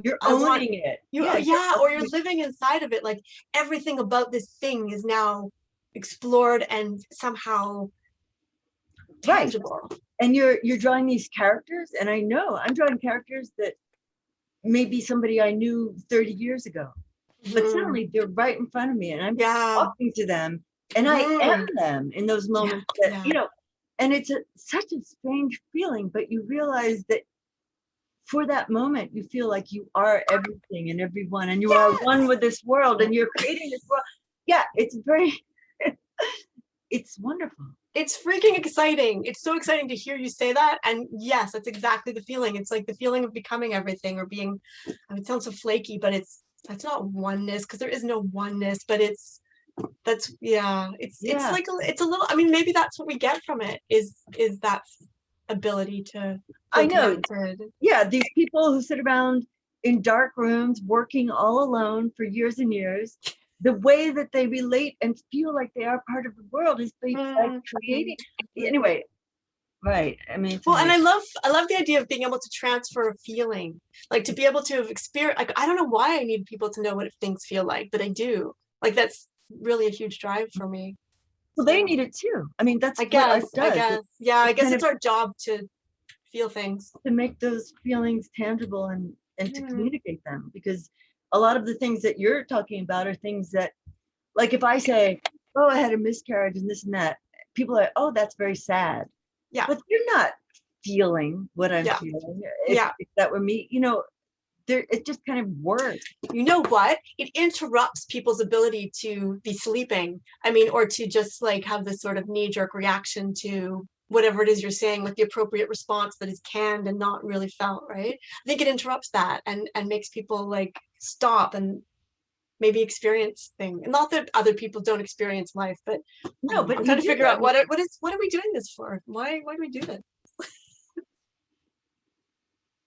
you're I want owning it. or you're living inside of it. Like everything about this thing is now explored and somehow tangible. Right. And you're drawing these characters, and I know I'm drawing characters that maybe somebody I knew 30 years ago, but suddenly they're right in front of me, and I'm talking to them, and I am them in those moments that you know, and it's such a strange feeling, but you realize that for that moment you feel like you are everything and everyone, and you are one with this world, and you're creating this world. Yeah, it's very it's wonderful. It's freaking exciting. It's so exciting to hear you say that. And yes, that's exactly the feeling. It's like the feeling of becoming everything, or being, I mean, it sounds so flaky, but that's not oneness, because there is no oneness, but it's like it's a little, I mean, maybe that's what we get from it is that ability to I know. connected. Yeah, these people who sit around in dark rooms working all alone for years and years, the way that they relate and feel like they are part of the world is by creating. Anyway, right. I mean, well, and I love the idea of being able to transfer a feeling, like to be able to experience. Like I don't know why I need people to know what things feel like, but I do. Like that's really a huge drive for me. Well, they need it too. I mean, that's I guess. what art does. I guess it's our job to feel things, to make those feelings tangible and to communicate them, because a lot of the things that you're talking about are things that, like if I say, oh, I had a miscarriage and this and that, people are like, oh, that's very sad. Yeah. But you're not feeling what I'm feeling. If that were me, you know, it just kind of works. You know what? It interrupts people's ability to be sleeping. I mean, or to just like have this sort of knee-jerk reaction to whatever it is you're saying with the appropriate response that is canned and not really felt, right? I think it interrupts that and makes people like stop and maybe experience things. And not that other people don't experience life, but no, but I'm trying to figure out what are we doing this for? Why do we do this?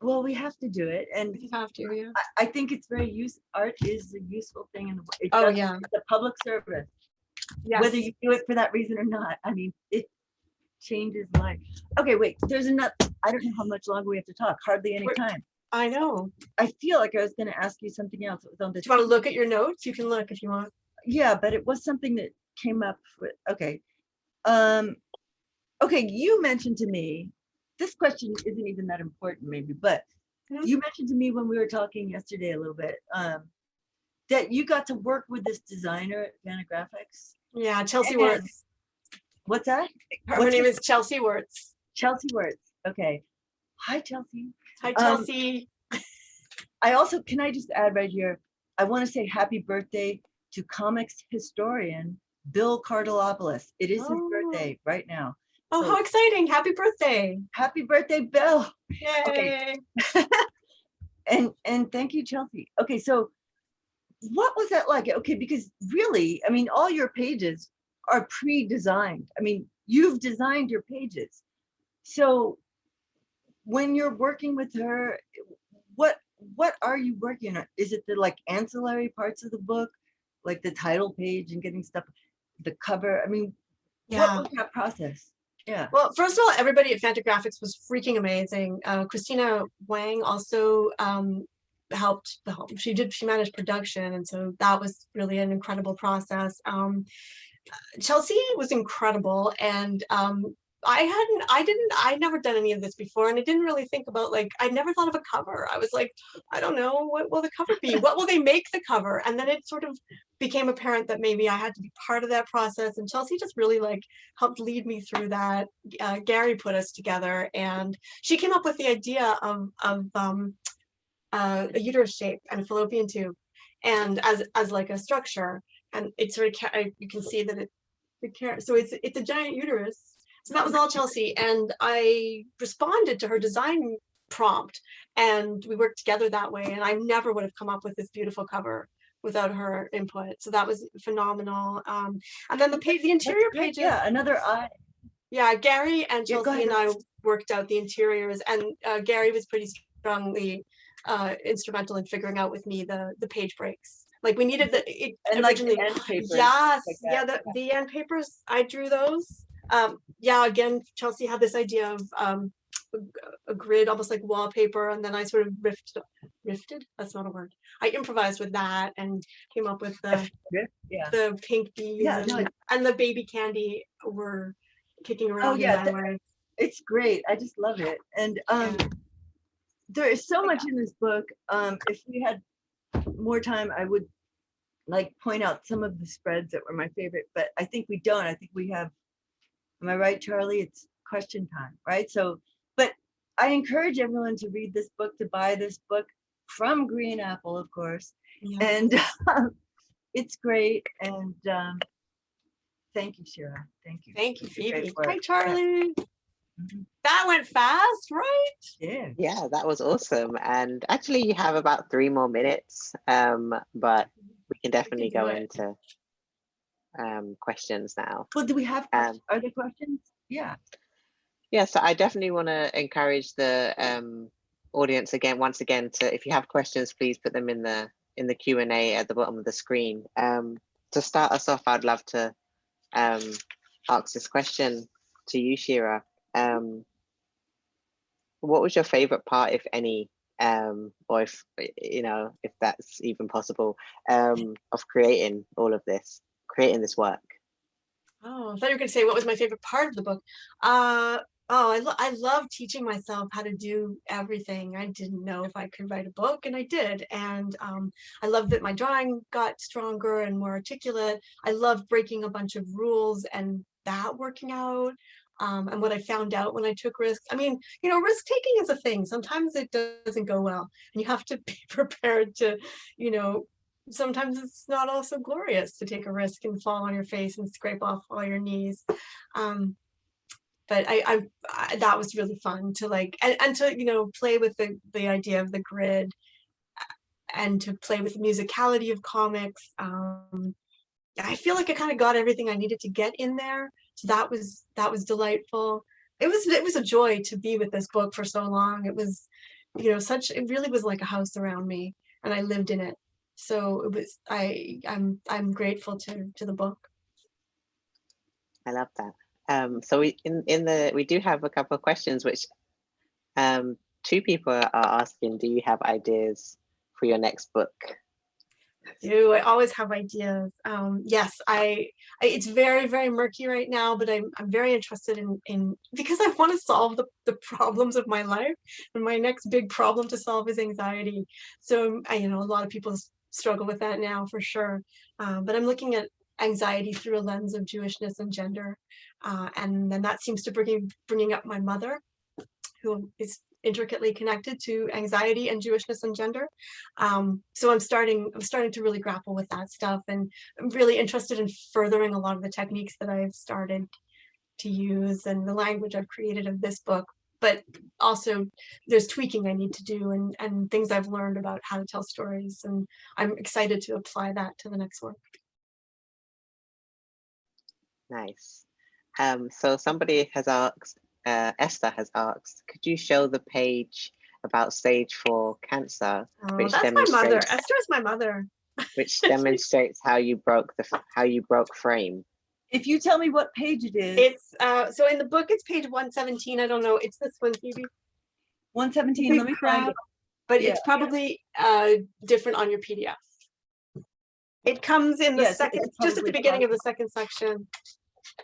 Well, we have to do it, and we have to. Yeah, I think it's very art is a useful thing in the world. It's a public service. Yes. Whether you do it for that reason or not, I mean, it changes life. Okay, wait. There's enough. I don't know how much longer we have to talk. Hardly any time. I know. I feel like I was going to ask you something else. It was on the. Do you want to look at your notes? You can look if you want. Yeah, but it was something that came up with. Okay. Okay. You mentioned to me. This question isn't even that important, maybe, but you mentioned to me when we were talking yesterday a little bit that you got to work with this designer at Vanagraphics. Yeah, Chelsea Wirtz. What's that? Her name is Chelsea Wirtz. Chelsea Wirtz. Okay. Hi, Chelsea. Hi, Chelsea. I also, can I just add right here, I want to say happy birthday to comics historian Bill Cardellopoulos. It is his birthday right now. Oh, so, how exciting. Happy birthday. Happy birthday, Bill. Yay. Okay. and thank you, Chelsea. Okay, so what was that like? Okay, because really, I mean, all your pages are pre-designed. I mean, you've designed your pages. So when you're working with her, what what are you working on? Is it the like ancillary parts of the book, like the title page and getting stuff, the cover? I mean, what Yeah. was that process? Yeah. Well, first of all, everybody at Fantagraphics was freaking amazing. Christina Wang also helped. She managed production, and so that was really an incredible process. Chelsea was incredible, and I'd never done any of this before, and I didn't really think about, like, I never thought of a cover. I was like, I don't know, what will the cover be? What will they make the cover? And then it sort of became apparent that maybe I had to be part of that process, and Chelsea just really like helped lead me through that. Gary put us together, and she came up with the idea of a uterus shape and a fallopian tube, and as like a structure, and it sort of you can see that so it's a giant uterus. So that was all Chelsea, and I responded to her design prompt, and we worked together that way. And I never would have come up with this beautiful cover without her input. So that was phenomenal. And then the interior pages. Yeah, another eye. Yeah, Gary and Yeah, Chelsea and I worked out the interiors, and Gary was pretty strongly instrumental in figuring out with me the page breaks. Like we needed and originally, like the end papers. yes, like yeah, the end papers, I drew those. Yeah, again, Chelsea had this idea of a grid, almost like wallpaper, and then I sort of rifted. That's not a word. I improvised with that and came up with the pink bees and the baby candy were kicking around. Oh yeah, it's great. I just love it. And there is so much in this book. If we had more time, I would like point out some of the spreads that were my favorite, but I think we don't. I think we have, am I right, Charlie? It's question time, right? So, but I encourage everyone to read this book, to buy this book from Green Apple, of course. Yeah. And it's great. And thank you, Shira. Thank you. Thank you, Phoebe. Hi, Charlie. Yeah. That went fast, right? Yeah, that was awesome. And actually you have about 3 more minutes, but we can definitely go into questions now. Well, do we have questions? Are there questions? Yeah. Yeah, so I definitely want to encourage the audience once again to, if you have questions, please put them in the Q&A at the bottom of the screen. To start us off, I'd love to ask this question to you, Shira. What was your favorite part, if any, or if if that's even possible, of creating this work? Oh, I thought you were going to say what was my favorite part of the book. I love teaching myself how to do everything. I didn't know if I could write a book, and I did. And I love that my drawing got stronger and more articulate. I love breaking a bunch of rules and that working out. And what I found out when I took risks. I mean, risk taking is a thing. Sometimes it doesn't go well, and you have to be prepared to, sometimes it's not also glorious to take a risk and fall on your face and scrape off all your knees. But I that was really fun to and to play with the idea of the grid, and to play with the musicality of comics. I feel like I kind of got everything I needed to get in there. So that was delightful. It was a joy to be with this book for so long. It was, it really was like a house around me, and I lived in it. So it was, I'm grateful to the book. I love that. So we do have a couple of questions which 2 people are asking, do you have ideas for your next book? I always have ideas. Yes, it's very, very murky right now, but I'm very interested in because I want to solve the problems of my life, and my next big problem to solve is anxiety. So a lot of people struggle with that now, for sure. But I'm looking at anxiety through a lens of Jewishness and gender, and then that seems to bringing up my mother, who is intricately connected to anxiety and Jewishness and gender. So I'm starting to really grapple with that stuff, and I'm really interested in furthering a lot of the techniques that I've started to use and the language I've created of this book but also there's tweaking I need to do and things I've learned about how to tell stories. And I'm excited to apply that to the next work. Nice. So somebody has asked, Esther has asked, could you show the page about stage 4 cancer, Oh, that's my mother. Esther's my mother. Which demonstrates how you broke frame. If you tell me what page it is. It's so in the book it's page 117. I don't know. It's this one, Phoebe. 117. Let me find it. But it's probably different on your PDF. It comes in the second, just at the beginning of the second section.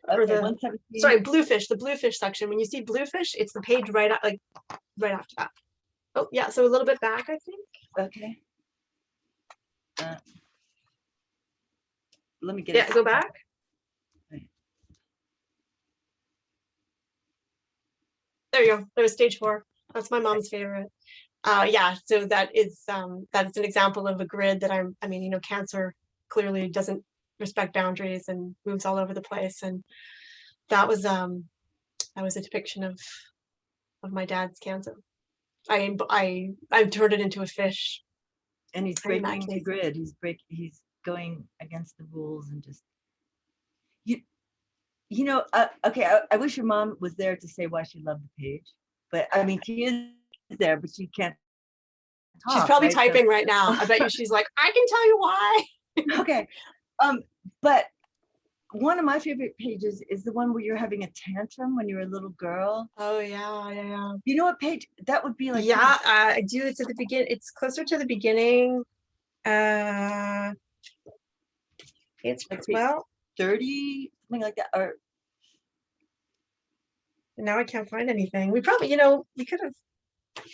Okay, 117. Sorry, bluefish, the bluefish section. When you see bluefish, it's the page right after that. Oh yeah, so a little bit back, I think. Okay. Let me get it. Yeah, go back. There you go. There's stage 4. That's my mom's favorite. Yeah, so that's an example of a grid that I mean, you know, cancer clearly doesn't respect boundaries and moves all over the place. And that was a depiction of my dad's cancer. I turned it into a fish. And he's breaking the grid. He's going against the rules and just you know, okay, I wish your mom was there to say why she loved the page. But I mean, she is there, but she can't talk. She's probably typing right now. I bet you she's like, I can tell you why. Okay. But one of my favorite pages is the one where you're having a tantrum when you're a little girl. Oh yeah. You know what page that would be like? Yeah, I do. It's at the beginning. It's closer to the beginning. It's 30, something like that. Or now I can't find anything. We probably, you know, we could have.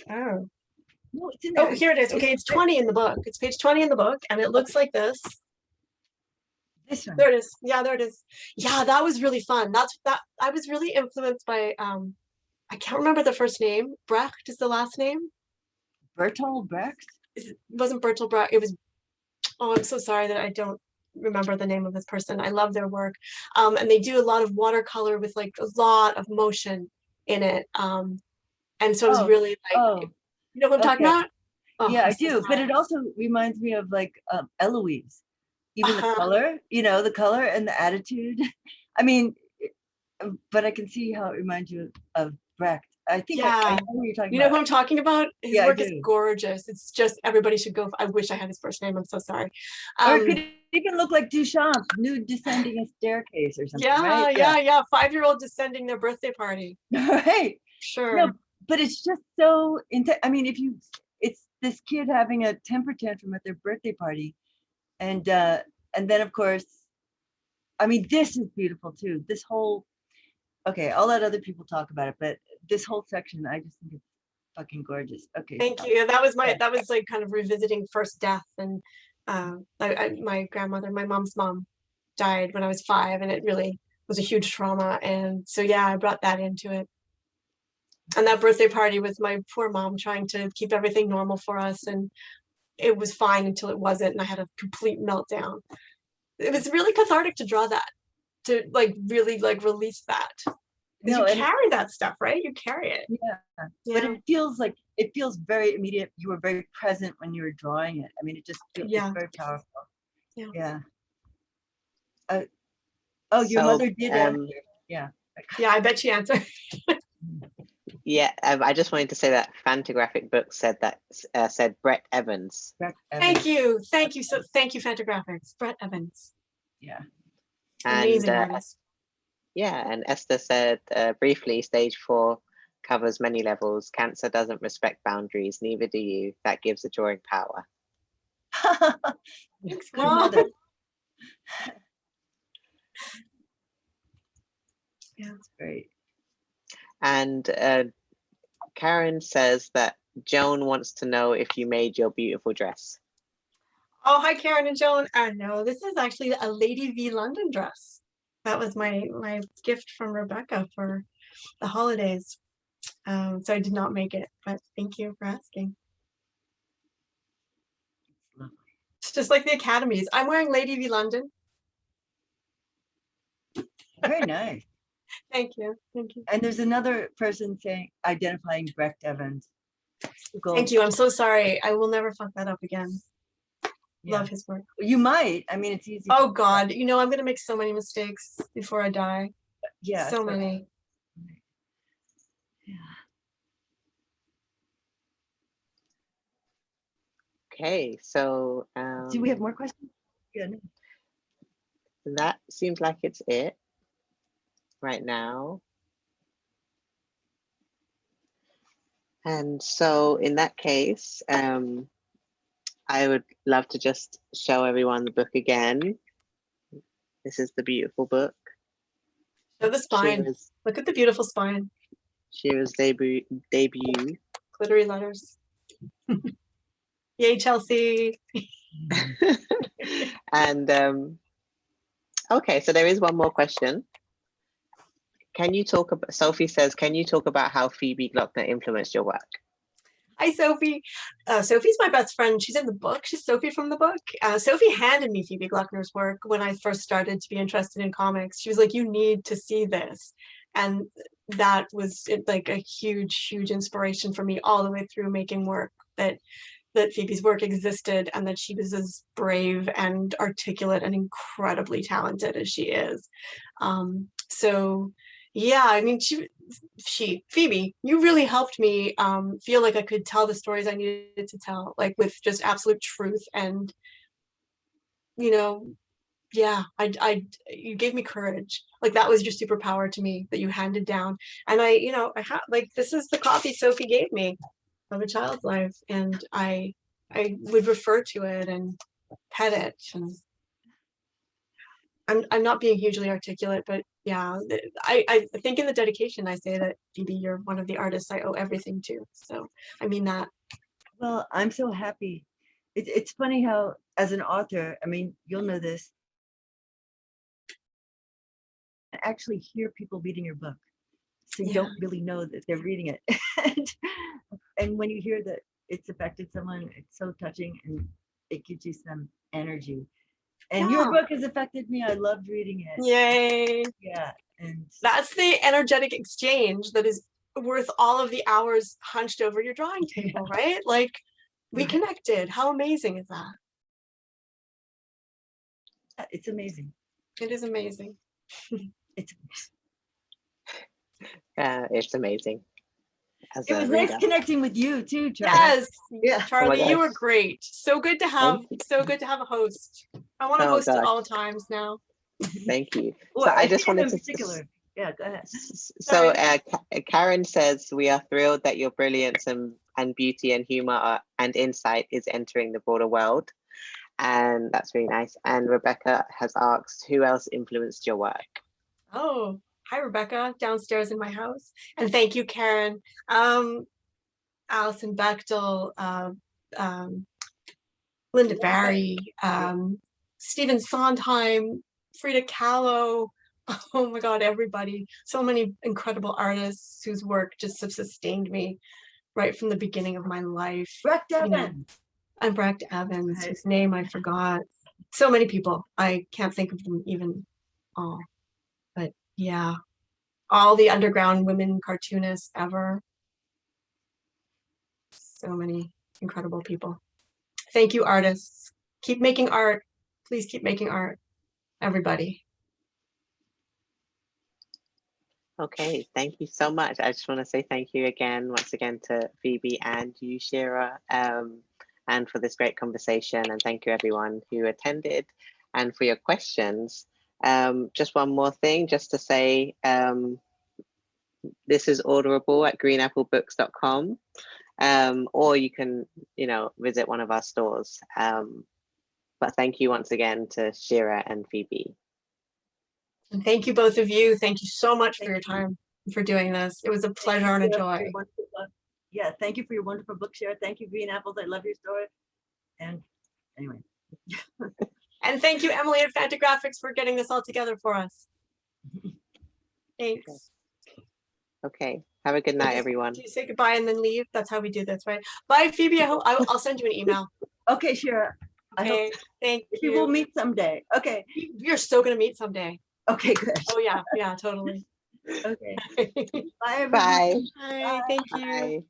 Oh. No, it's in there. Oh, here it is. Okay, it's 20 in the book. It's page 20 in the book, and it looks like this. This one. There it is. Yeah, there it is. Yeah, that was really fun. I was really influenced by I can't remember the first name. Brecht is the last name. Bertolt Brecht? It wasn't Bertolt Brecht. It was, oh, I'm so sorry that I don't remember the name of this person. I love their work. And they do a lot of watercolor with like a lot of motion in it. And so it was really like, you know what I'm talking about? Oh, yeah, I do. But it also reminds me of like Eloise. Even the color, you know, the color and the attitude. I mean, but I can see how it reminds you of Brecht. I think I know what you're talking about. You know who I'm talking about? His work is gorgeous. It's just everybody should go. I wish I had his first name. I'm so sorry. Or it could even look like Duchamp, nude descending a staircase or something. Yeah. 5-year-old descending their birthday party. Right. Sure. No, but it's just so I mean, it's this kid having a temper tantrum at their birthday party. And then of course, I mean, this is beautiful too. This whole, okay, I'll let other people talk about it, but this whole section, I just think it's fucking gorgeous. Okay. Thank you. That was like kind of revisiting first death. And my grandmother, my mom's mom, died when I was 5, and it really was a huge trauma. And so yeah, I brought that into it. And that birthday party with my poor mom trying to keep everything normal for us, and it was fine until it wasn't, and I had a complete meltdown. It was really cathartic to draw that, to like really like release that. Because you carry that stuff, right? You carry it. Yeah. But it feels very immediate. You were very present when you were drawing it. I mean, it just feels it's very powerful. Yeah. Your mother did answer. Yeah. Yeah, I bet she answered. Yeah, I just wanted to say that Fantagraphic Books said Brett Evans. Thank you. So thank you, Fantagraphics. Brett Evans. Yeah. Amazing artist. Yeah, and Esther said briefly, stage 4 covers many levels. Cancer doesn't respect boundaries, neither do you. That gives the drawing power. Thanks, Mom. Yeah, that's great. And Karen says that Joan wants to know if you made your beautiful dress. Oh, hi, Karen and Joan. No, this is actually a Lady V London dress. That was my gift from Rebecca for the holidays. So I did not make it, but thank you for asking. It's just like the academies. I'm wearing Lady V London. Very nice. Thank you. Thank you. And there's another person saying, identifying Brecht Evans. Thank you. I'm so sorry. I will never fuck that up again. Yeah. Love his work. You might. I mean, it's easy. Oh God, you know, I'm gonna make so many mistakes before I die. Yeah. So many. Yeah. Okay, so Do we have more questions? Yeah. No. that seems like it's it right now. And so in that case, I would love to just show everyone the book again. This is the beautiful book. Show the spine. Shira's, Look at the beautiful spine. Shira's debut. Glittery letters. Yay, Chelsea. And okay, so there is one more question. Can you talk about, Sophie says, can you talk about how Phoebe Gloeckner influenced your work? Hi, Sophie. Sophie's my best friend. She's in the book. She's Sophie from the book. Sophie handed me Phoebe Gloeckner's work when I first started to be interested in comics. She was like, you need to see this. And that was like a huge, huge inspiration for me all the way through making work, that Phoebe's work existed and that she was as brave and articulate and incredibly talented as she is. So yeah, I mean, Phoebe, you really helped me feel like I could tell the stories I needed to tell, like with just absolute truth. And, you know, yeah, you gave me courage. Like that was your superpower to me that you handed down. And I have, like, this is the copy Sophie gave me of A Child's Life. And I would refer to it and pet it. And I'm not being hugely articulate, but yeah, I think in the dedication, I say that Phoebe, you're one of the artists I owe everything to. So I mean that. Well, I'm so happy. It's funny how, as an author, I mean, you'll know this, I actually hear people reading your book. So you don't really know that they're reading it. And when you hear that it's affected someone, it's so touching and it gives you some energy. And your book has affected me. I loved reading it. Yay. Yeah. And that's the energetic exchange that is worth all of the hours hunched over your drawing table, right? Like we connected. How amazing is that? It's amazing. It is amazing. It's amazing. It was nice connecting with you too, Charlie. Yes, yeah, Charlie, you were great. So good to have a host. I want to host at all times now. Thank you. Well, so I just wanted to particular. Yeah, go ahead. So Karen says, we are thrilled that your brilliance and beauty and humor and insight is entering the broader world. And that's really nice. And Rebecca has asked, who else influenced your work? Oh, hi, Rebecca, downstairs in my house. And thank you, Karen. Alison Bechtel, Linda Barry, Stephen Sondheim, Frida Kahlo. Oh my God, everybody. So many incredible artists whose work just have sustained me right from the beginning of my life. Brecht Evans. I'm Brecht Evans, whose name I forgot. So many people. I can't think of them even all. But yeah, all the underground women cartoonists ever. So many incredible people. Thank you, artists. Keep making art. Please keep making art, everybody. Okay, thank you so much. I just want to say thank you once again to Phoebe and you, Shira, and for this great conversation. And thank you everyone who attended and for your questions. Just one more thing, just to say, this is orderable at greenapplebooks.com, or you can, visit one of our stores. But thank you once again to Shira and Phoebe. And thank you, both of you. Thank you so much for your time for doing this. It was a pleasure and a joy. Yeah, thank you for your wonderful book, Shira. Thank you, Green Apples. I love your story. And anyway. And thank you, Emily at Fantagraphics, for getting this all together for us. Thanks. Okay. Have a good night, everyone. Do you say goodbye and then leave? That's how we do this, right? Bye, Phoebe. I'll send you an email. Okay, Shira. Okay, thank you. We'll meet someday. Okay. You're still going to meet someday. Okay, good. Oh, yeah, totally. Okay. Bye, everyone. Bye. Hi, thank you. Bye.